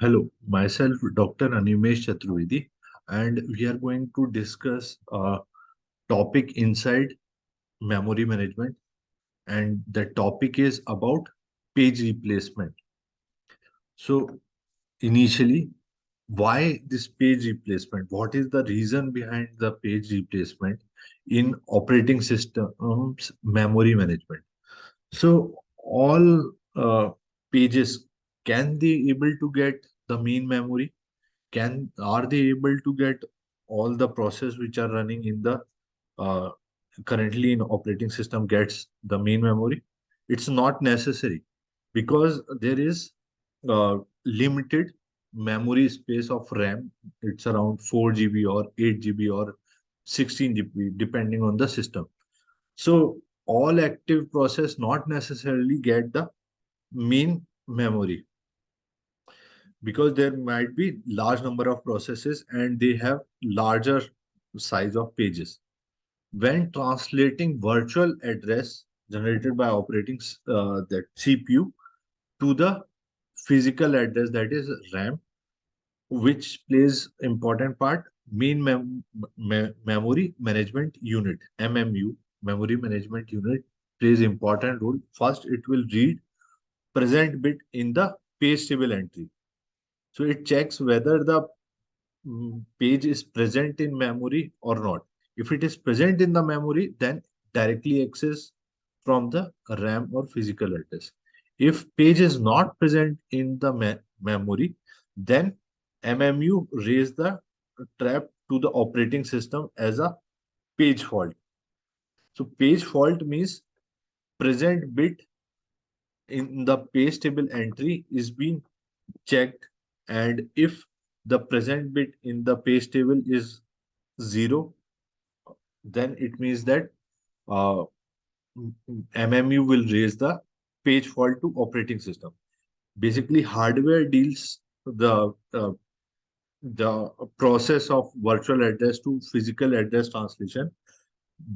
Hello, myself Dr. Animesh Chaturvedi, and we are going to discuss a topic inside memory management, and the topic is about page replacement. So, initially, why this page replacement? What is the reason behind the page replacement in operating systems memory management? So, all pages, can they able to get the main memory? Can Are they able to get all the process which are running in the uh, currently in operating system gets the main memory? It's not necessary, because there is limited memory space of RAM. It's around 4 GB or 8 GB or 16 GB, depending on the system. So all active process not necessarily get the main memory, because there might be large number of processes and they have larger size of pages. When translating virtual address generated by operating that CPU to the physical address, that is RAM, which plays important part, memory management unit, MMU, memory management unit, plays important role. First, it will read present bit in the page table entry. So it checks whether the page is present in memory or not. If it is present in the memory, then directly access from the RAM or physical address. If page is not present in the memory, then MMU raise the trap to the operating system as a page fault. So page fault means present bit in the page table entry is being checked, and if the present bit in the page table is 0, then it means that uh, MMU will raise the page fault to operating system. Basically, hardware deals the process of virtual address to physical address translation,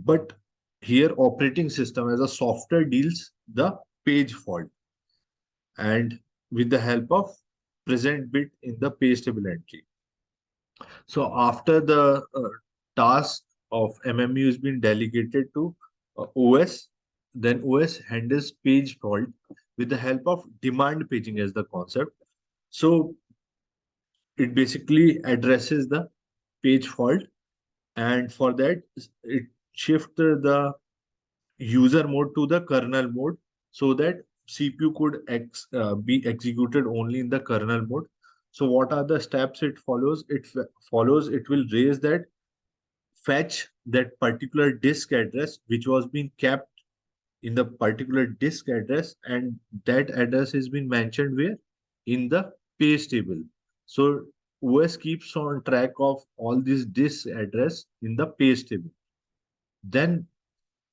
but here operating system as a software deals the page fault, and with the help of present bit in the page table entry. So after the task of MMU has been delegated to OS, then OS handles page fault with the help of demand paging as the concept. So it basically addresses the page fault, and for that it shifts the user mode to the kernel mode, so that CPU could be executed only in the kernel mode. So what are the steps it follows? Follows, it will raise that, fetch that particular disk address which was being kept in the particular disk address, and that address has been mentioned where? In the page table. So OS keeps on track of all these disk address in the page table. Then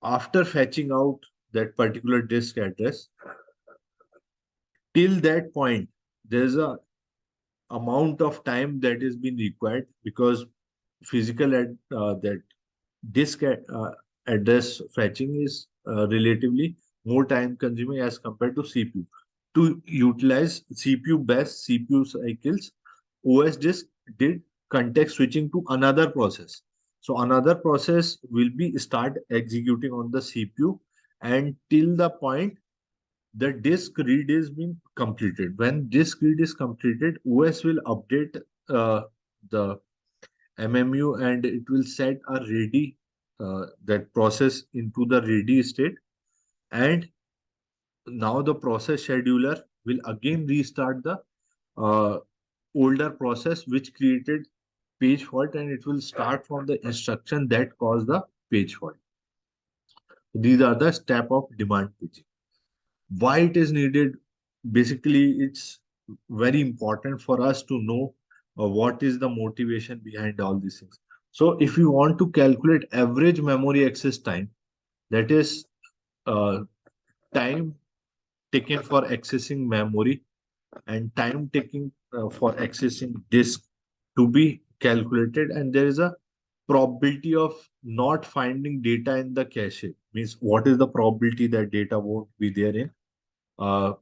after fetching out that particular disk address, till that point there's a amount of time that is being required, because that disk address fetching is relatively more time consuming as compared to CPU. To utilize CPU best CPU cycles, OS disk did context switching to another process. So another process will be start executing on the CPU, and till the point the disk read is being completed. When disk read is completed, OS will update the MMU, and it will set a ready that process into the ready state. And now the process scheduler will again restart the uh, older process which created page fault, and it will start from the instruction that caused the page fault. These are the step of demand paging. Why it is needed? Basically, it's very important for us to know what is the motivation behind all these things. So if you want to calculate average memory access time, that is uh, time taken for accessing memory and time taken for accessing disk to be calculated, and there is a probability of not finding data in the cache. Means what is the probability that data won't be there in uh,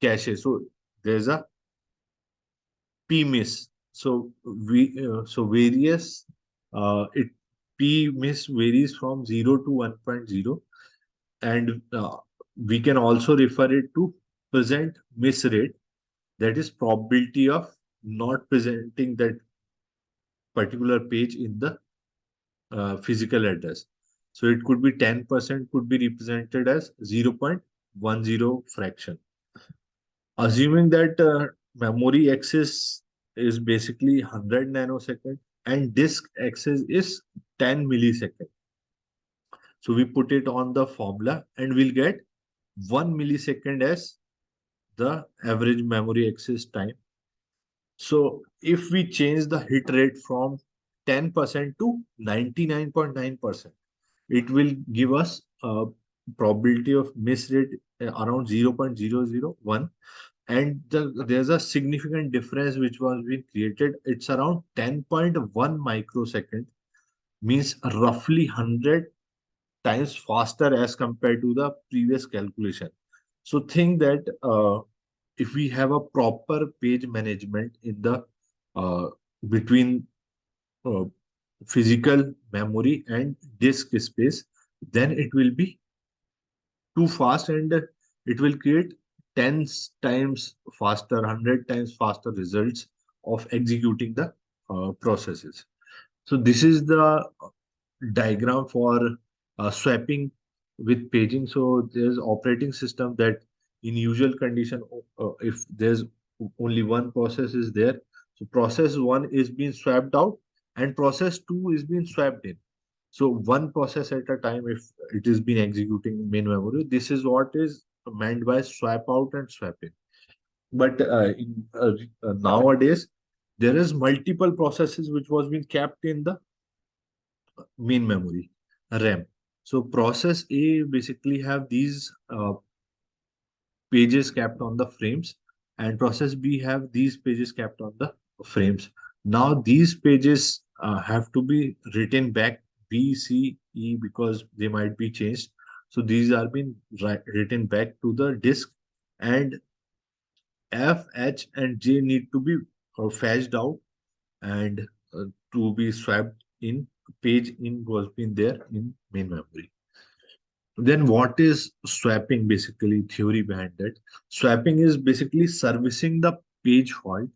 cache? So there's a PMIS. So various it PMIS varies from 0 to 1.0, and we can also refer it to present miss rate, that is probability of not presenting that particular page in the physical address. So it could be 10%, could be represented as 0.10 fraction. Assuming that memory access is basically 100 nanosecond and disk access is 10 millisecond. So we put it on the formula and we'll get 1 millisecond as the average memory access time. So if we change the hit rate from 10% to 99.9%, it will give us a probability of miss rate around 0.001. And there's a significant difference which was being created. It's around 10.1 microsecond, means roughly 100 times faster as compared to the previous calculation. So think that if we have a proper page management in the between uh, physical memory and disk space, then it will be too fast, and it will create 10 times faster, 100 times faster results of executing the processes. So this is the diagram for swapping with paging. So there's operating system that in usual condition, if there's only one process is there, so process one is being swapped out and process two is being swapped in. So one process at a time, if it is been executing main memory, this is what is meant by swap out and swap in. But nowadays, there is multiple processes which was being kept in the main memory, RAM. So process A basically have these pages kept on the frames, and process B have these pages kept on the frames. Now these pages have to be written back B, C, E because they might be changed. So these are being written back to the disk, and F, H, and J need to be fetched out and to be swapped in page in was been there in main memory. Then what is swapping, basically theory behind that? Swapping is basically servicing the page fault.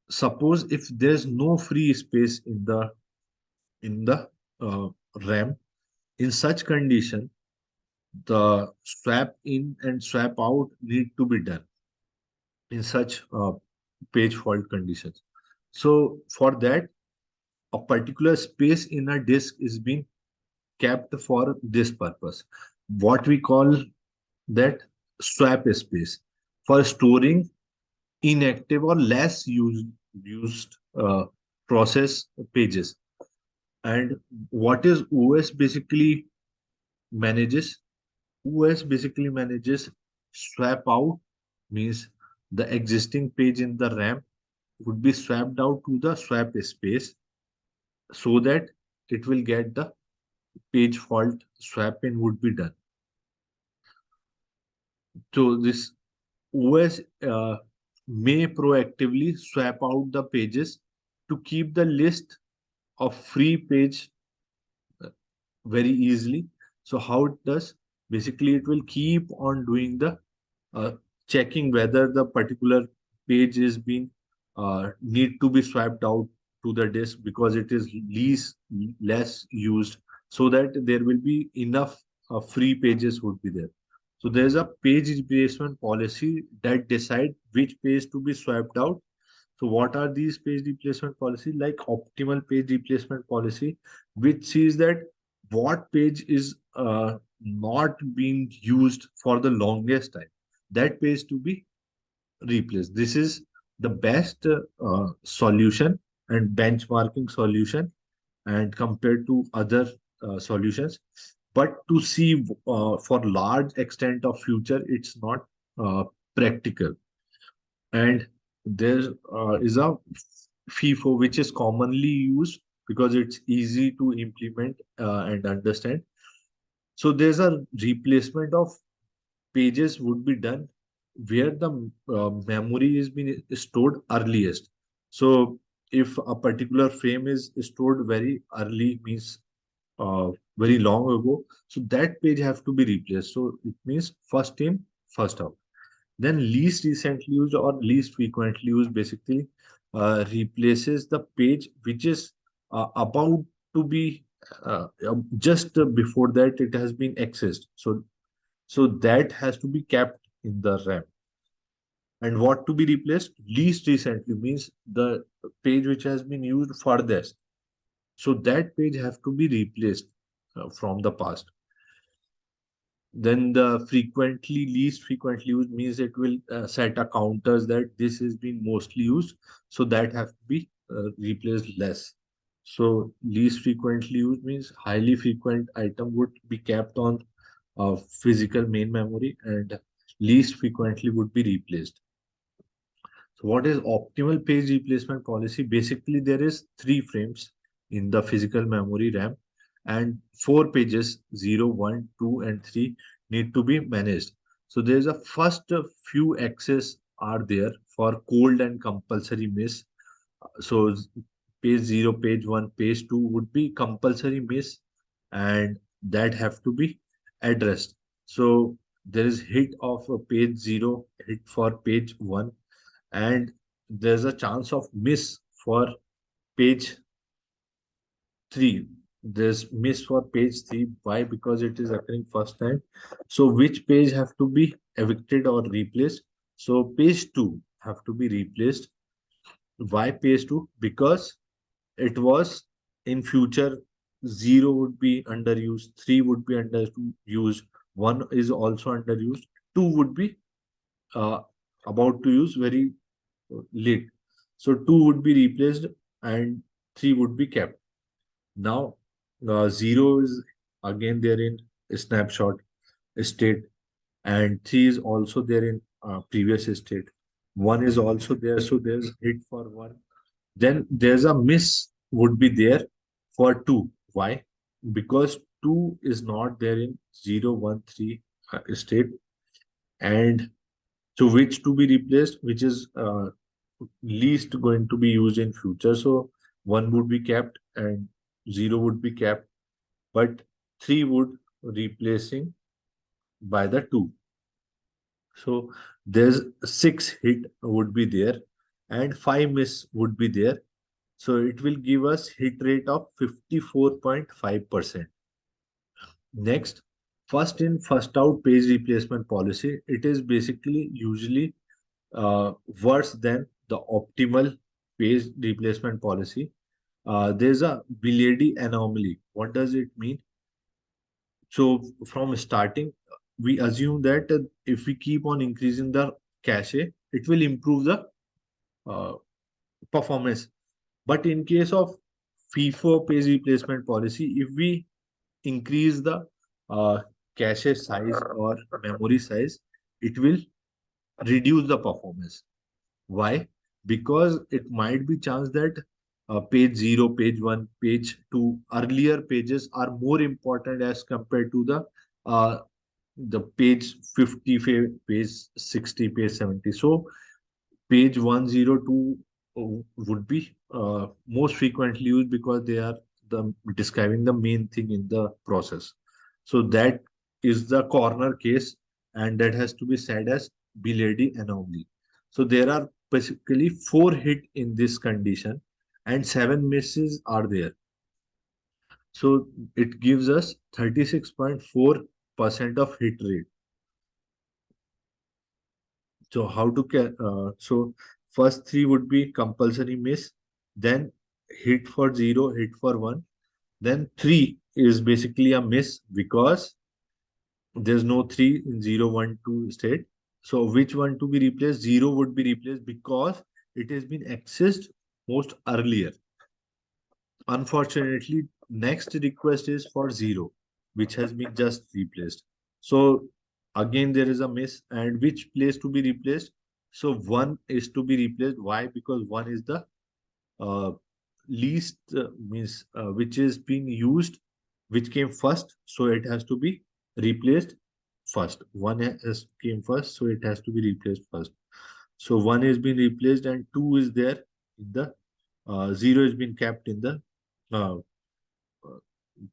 Suppose if there's no free space in the uh, RAM, in such condition, the swap in and swap out need to be done in such page fault conditions. So for that, a particular space in a disk is being kept for this purpose. What we call that swap space for storing inactive or less used process pages. And what is OS basically manages? OS basically manages swap out, means the existing page in the RAM would be swapped out to the swap space so that it will get the page fault swap in would be done. So this OS may proactively swap out the pages to keep the list of free page very easily. So how it does? Basically, it will keep on doing the uh, checking whether the particular page is being need to be swapped out to the disk because it is less used, so that there will be enough free pages would be there. So there's a page replacement policy that decide which page to be swapped out. So what are these page replacement policy? Like optimal page replacement policy, which sees that what page is not being used for the longest time, that page to be replaced. This is the best solution and benchmarking solution and compared to other solutions. But to see for large extent of future, it's not uh, practical. And there is a FIFO which is commonly used because it's easy to implement and understand. So there's a replacement of pages would be done where the memory is being stored earliest. So if a particular frame is stored very early, means very long ago, so that page have to be replaced. So it means first in, first out. Then least recently used or least frequently used basically replaces the page which is about to be just before that it has been accessed. So that has to be kept in the RAM. And what to be replaced? Least recently means the page which has been used furthest. So that page have to be replaced from the past. Then the least frequently used means it will set a counters that this has been mostly used. So that have to be replaced less. So least frequently used means highly frequent item would be kept on physical main memory and least frequently would be replaced. So what is optimal page replacement policy? Basically, there is three frames in the physical memory RAM and four pages, 0, 1, 2, and 3 need to be managed. So there's a first few access are there for cold and compulsory miss. So page 0, page 1, page 2 would be compulsory miss and that have to be addressed. So there is hit of a page 0, hit for page 1 and there's a chance of miss for page 3. There's miss for page 3. Why? Because it is occurring first time. So which page have to be evicted or replaced? So page 2 have to be replaced. Why page 2? Because it was in future 0 would be underused, 3 would be underused, 1 is also underused, 2 would be uh, about to use very late. So 2 would be replaced and 3 would be kept. Now 0 is again there in snapshot state and 3 is also there in previous state. 1 is also there, so there's hit for 1. Then there's a miss would be there for 2. Why? Because 2 is not there in 0, 1, 3 state and so which to be replaced, which is least going to be used in future. So 1 would be kept and 0 would be kept, but 3 would replacing by the 2. So there's 6 hit would be there and 5 miss would be there. So it will give us hit rate of 54.5%. Next, first in, first out page replacement policy. It is basically usually worse than the optimal page replacement policy. There's a Biledi anomaly. What does it mean? So from starting, we assume that if we keep on increasing the cache, it will improve the uh, performance. But in case of FIFO page replacement policy, if we increase the uh, cache size or memory size, it will reduce the performance. Why? Because it might be chance that page 0, page 1, page 2, earlier pages are more important as compared to the page 50, page 60, page 70. So page 102 would be most frequently used because they are describing the main thing in the process. So that is the corner case, and that has to be said as Biledi anomaly. So there are basically 4 hit in this condition, and 7 misses are there. So it gives us 36.4% of hit rate. So so first 3 would be compulsory miss, then hit for 0, hit for 1, then 3 is basically a miss because there's no 3 in 0, 1, 2 state. So which one to be replaced? 0 would be replaced because it has been accessed most earlier. Unfortunately, next request is for 0, which has been just replaced. So again, there is a miss. And which place to be replaced? So 1 is to be replaced. Why? Because 1 is the uh, least means which is being used, which came first. So it has to be replaced first. 1 has came first, so it has to be replaced first. So 1 is being replaced and 2 is there. in the 0 has been kept in the uh, uh,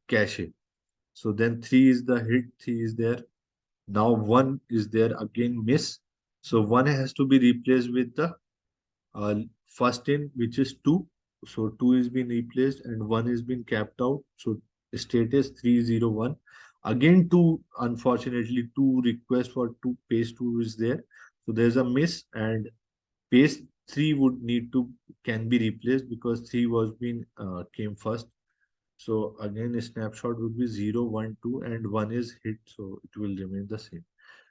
cache. So then 3 is the hit, 3 is there. Now 1 is there, again miss. So 1 has to be replaced with the uh, first in, which is 2. So 2 is being replaced and 1 is being kept out. So status 301. Again 2, unfortunately 2 request for 2 page 2 is there. So there's a miss, and page 3 would need to can be replaced because 3 was being came first. So again, a snapshot would be 0, 1, 2, and 1 is hit, so it will remain the same.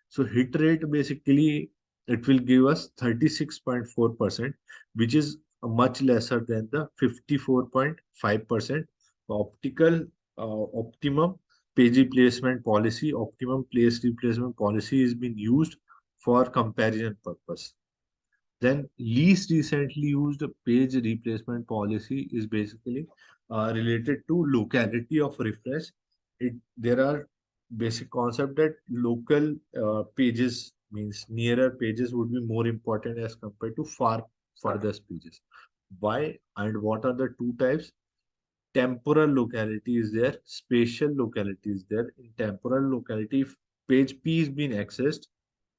So hit rate basically it will give us 36.4%, which is much lesser than the 54.5% optical optimum page replacement policy. Optimum place replacement policy is being used for comparison purpose. Then least recently used page replacement policy is basically related to locality of refresh. There are basic concept that local pages means nearer pages would be more important as compared to far furthest pages. Why and what are the two types? Temporal locality is there, spatial locality is there. In temporal locality, if page P is being accessed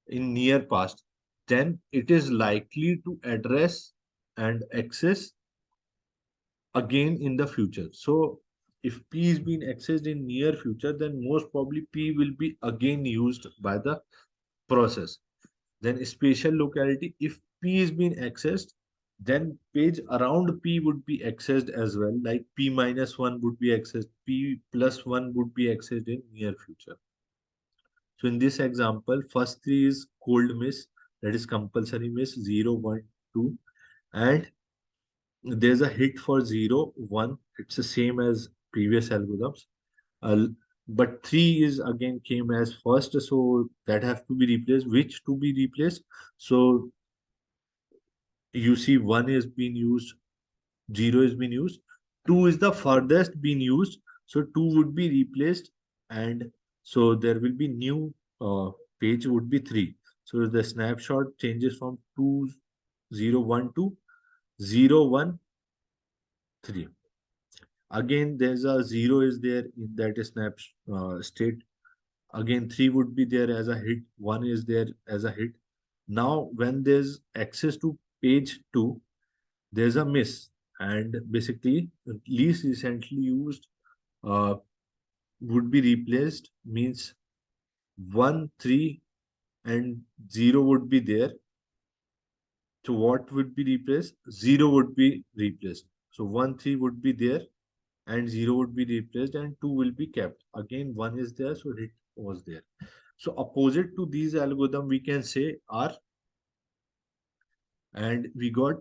in near past, then it is likely to address and access again in the future. So if P is being accessed in near future, then most probably P will be again used by the process. Then spatial locality, if P is being accessed, then page around P would be accessed as well, like P minus 1 would be accessed, P plus 1 would be accessed in near future. So in this example, first three is cold miss, that is compulsory miss 0, 1, 2, and there's a hit for 0, 1. It's the same as previous algorithms. Uh, but 3 is again came as first, so that have to be replaced. Which to be replaced? So you see 1 is being used, 0 is being used, 2 is the furthest being used, so 2 would be replaced, and so there will be new page would be 3. So the snapshot changes from 2012 to 013. Again, there's a 0 is there in that snap state. Again, 3 would be there as a hit, 1 is there as a hit. Now, when there's access to page 2, there's a miss, and basically least recently used uh, would be replaced, means 1, 3 and 0 would be there. So what would be replaced? 0 would be replaced. So 1, 3 would be there and 0 would be replaced and 2 will be kept. Again 1 is there, so hit was there. So opposite to these algorithm we can say are, and we got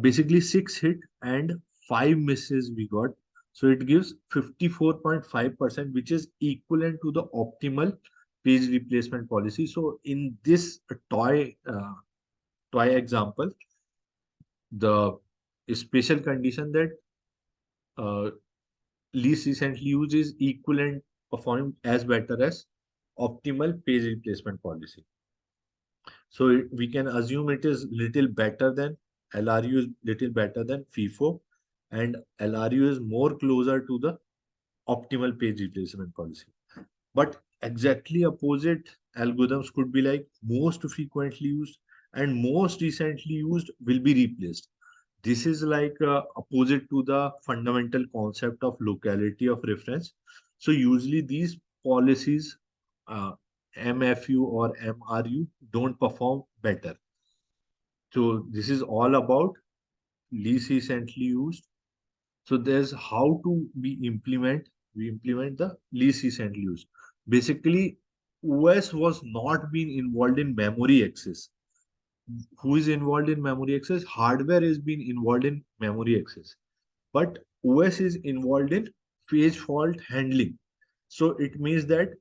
basically 6 hit and 5 misses we got. So it gives 54.5%, which is equivalent to the optimal page replacement policy. So in this toy example, the special condition that uh, least recently used is equivalent performing as better as optimal page replacement policy. So we can assume it is little better than LRU is little better than FIFO, and LRU is more closer to the optimal page replacement policy. But exactly opposite algorithms could be like most frequently used and most recently used will be replaced. This is like opposite to the fundamental concept of locality of reference. So usually these policies, uh, MFU or MRU, don't perform better. So this is all about least recently used. So there's how to we implement the least recently used. Basically, OS was not being involved in memory access. Who is involved in memory access? Hardware is being involved in memory access, but OS is involved in page fault handling. So it means that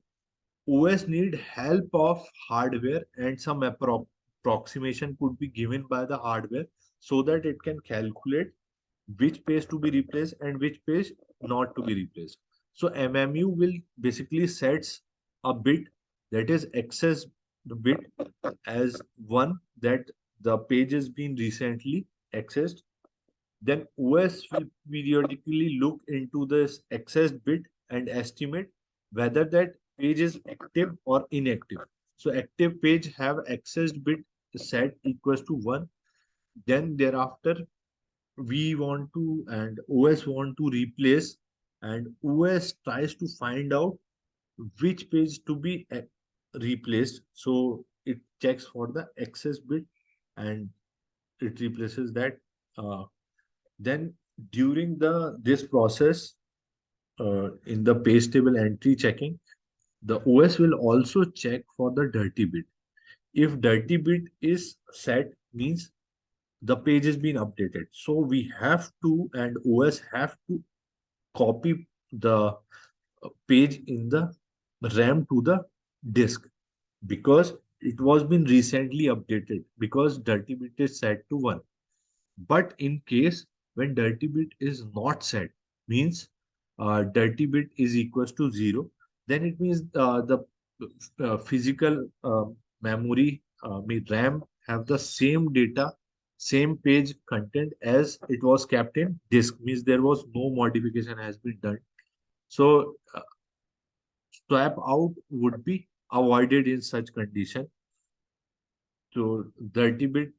OS need help of hardware, and some approximation could be given by the hardware so that it can calculate which page to be replaced and which page not to be replaced. So MMU will basically sets a bit, that is access the bit as one, that the page has been recently accessed, Then OS will periodically look into this access bit and estimate whether that page is active or inactive. So active page have accessed bit set equals to 1. Then thereafter we want to and OS want to replace, and OS tries to find out which page to be replaced. So it checks for the access bit and it replaces that. Uh, then during the this process, in the page table entry checking, the OS will also check for the dirty bit. If dirty bit is set, means the page is being updated. So we have to, and OS have to copy the page in the RAM to the disk, because it was been recently updated, because dirty bit is set to 1. But in case when dirty bit is not set, means dirty bit is equals to 0, then it means the physical memory, RAM have the same data, same page content as it was kept in disk, means there was no modification has been done. So swap out would be avoided in such condition. So dirty bit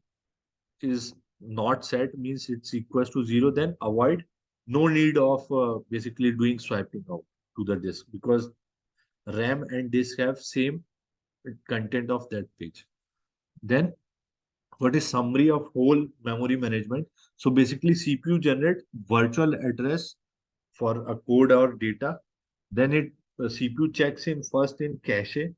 is not set, means it's equals to 0, then avoid, no need of basically doing swiping out to the disk, because RAM and disk have same content of that page. Then what is summary of whole memory management? So basically CPU generate virtual address for a code or data. Then CPU checks in first in cache.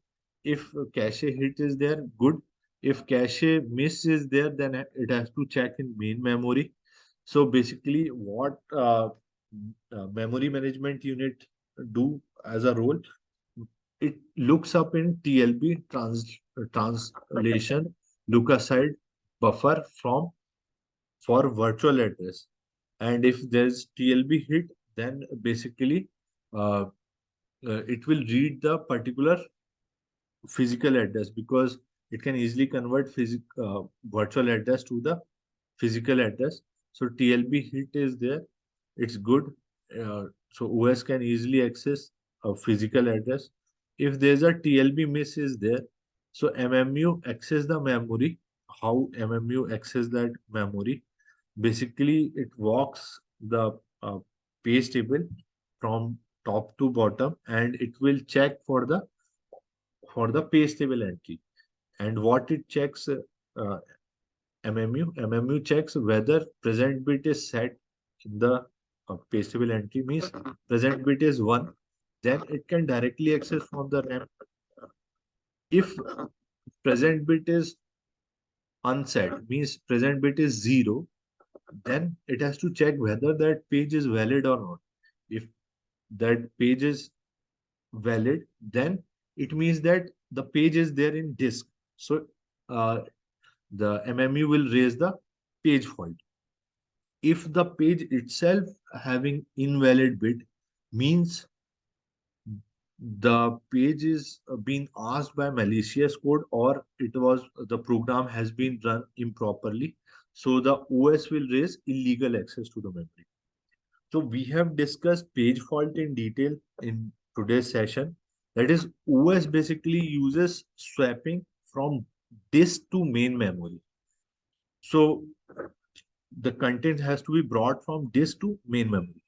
If cache hit is there, good. If cache miss is there, then it has to check in main memory. So basically, what memory management unit do as a role, it looks up in TLB translation look aside buffer from for virtual address. And if there's TLB hit, then basically uh, it will read the particular physical address, because it can easily convert virtual address to the physical address. So TLB hit is there, it's good. So OS can easily access a physical address. If there's a TLB miss is there, so MMU access the memory. How MMU access that memory? Basically, it walks the page table from top to bottom, and it will check for the page table entry. And what it checks, MMU checks whether present bit is set in the page table entry, means present bit is 1, then it can directly access from the RAM. If present bit is unset, means present bit is 0, then it has to check whether that page is valid or not. If that page is valid, then it means that the page is there in disk. So uh, the MMU will raise the page fault. If the page itself having invalid bit, means the page is being asked by malicious code, or it was the program has been run improperly. So the OS will raise illegal access to the memory. So we have discussed page fault in detail in today's session. That is, OS basically uses swapping from disk to main memory. So the content has to be brought from disk to main memory.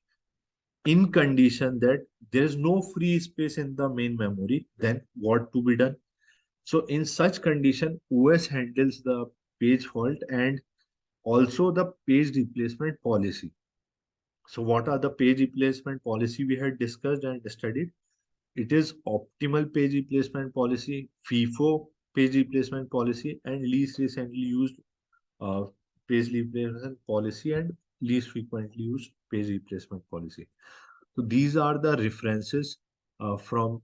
In condition that there is no free space in the main memory, then what to be done? So in such condition, OS handles the page fault and also the page replacement policy. So what are the page replacement policy we had discussed and studied? It is optimal page replacement policy, FIFO page replacement policy, and least recently used uh, page replacement policy, and least frequently used page replacement policy. So these are the references from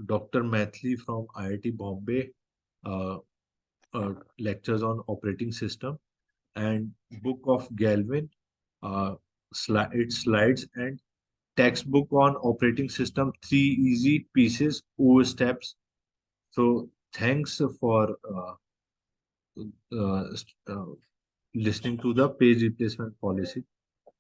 Dr. Mathli from IIT Bombay, uh, lectures on operating system, and book of Galvin, its slides, and textbook on operating system, 3 easy pieces, 4 steps. So thanks for uh, uh, listening to the page replacement policy.